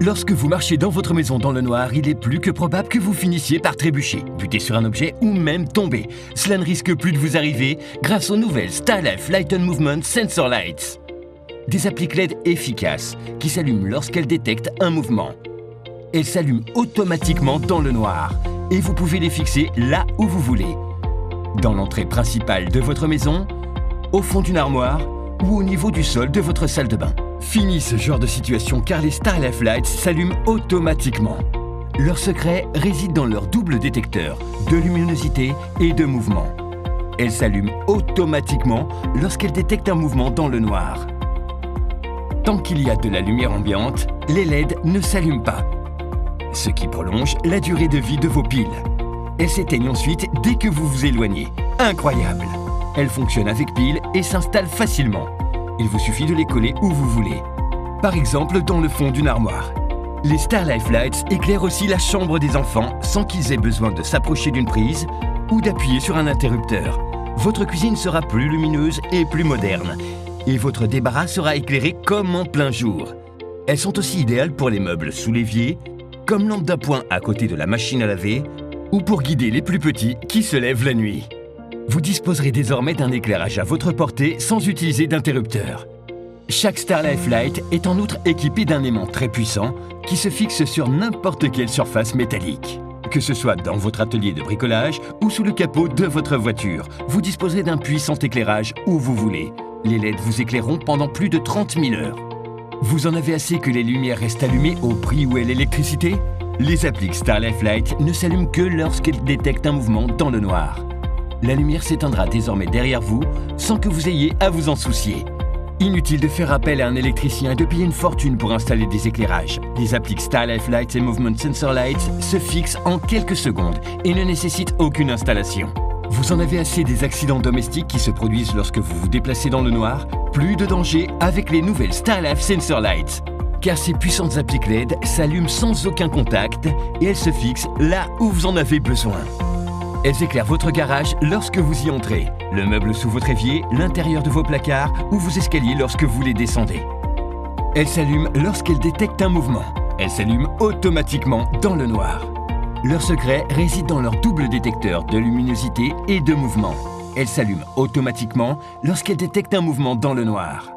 Lorsque vous marchez dans votre maison dans le noir, il est plus que probable que vous finissiez par trébucher, buter sur un objet ou même tomber. Cela ne risque plus de vous arriver grâce aux nouvelles StarLife Light and Movement Sensor Lights. Des appliques LED efficaces qui s'allument lorsqu'elles détectent un mouvement. Elles s'allument automatiquement dans le noir et vous pouvez les fixer là où vous voulez. Dans l'entrée principale de votre maison, au fond d'une armoire ou au niveau du sol de votre salle de bain. Fini ce genre de situation car les StarLife Lights s'allument automatiquement. Leur secret réside dans leur double détecteur de luminosité et de mouvement. Elles s'allument automatiquement lorsqu'elles détectent un mouvement dans le noir. Tant qu'il y a de la lumière ambiante, les LED ne s'allument pas, ce qui prolonge la durée de vie de vos piles. Elles s'éteignent ensuite dès que vous vous éloignez. Incroyable! Elles fonctionnent avec piles et s'installent facilement. Il vous suffit de les coller où vous voulez. Par exemple, dans le fond d'une armoire. Les StarLife Lights éclairent aussi la chambre des enfants sans qu'ils aient besoin de s'approcher d'une prise ou d'appuyer sur un interrupteur. Votre cuisine sera plus lumineuse et plus moderne. Et votre débarras sera éclairé comme en plein jour. Elles sont aussi idéales pour les meubles sous l'évier, comme lampe d'appoint à côté de la machine à laver, ou pour guider les plus petits qui se lèvent la nuit. Vous disposerez désormais d'un éclairage à votre portée sans utiliser d'interrupteur. Chaque StarLife Light est en outre équipé d'un aimant très puissant qui se fixe sur n'importe quelle surface métallique. Que ce soit dans votre atelier de bricolage ou sous le capot de votre voiture, vous disposerez d'un puissant éclairage où vous voulez. Les LED vous éclaireront pendant plus de 30 000 heures. Vous en avez assez que les lumières restent allumées au prix où est l'électricité? Les appliques StarLife Light ne s'allument que lorsqu'elles détectent un mouvement dans le noir. La lumière s'éteindra désormais derrière vous sans que vous ayez à vous en soucier. Inutile de faire appel à un électricien et de payer une fortune pour installer des éclairages. Les appliques StarLife Lights and Movement Sensor Lights se fixent en quelques secondes et ne nécessitent aucune installation. Vous en avez assez des accidents domestiques qui se produisent lorsque vous vous déplacez dans le noir? Plus de danger avec les nouvelles StarLife Sensor Lights. Car ces puissantes appliques LED s'allument sans aucun contact et elles se fixent là où vous en avez besoin. Elles éclairent votre garage lorsque vous y entrez, le meuble sous votre évier, l'intérieur de vos placards ou vos escaliers lorsque vous les descendez. Elles s'allument lorsqu'elles détectent un mouvement. Elles s'allument automatiquement dans le noir. Leur secret réside dans leur double détecteur de luminosité et de mouvement. Elles s'allument automatiquement lorsqu'elles détectent un mouvement dans le noir.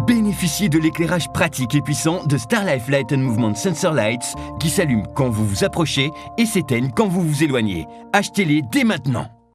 Bénéficiez de l'éclairage pratique et puissant de StarLife Light and Movement Sensor Lights qui s'allument quand vous vous approchez et s'éteignent quand vous vous éloignez. Achetez-les dès maintenant.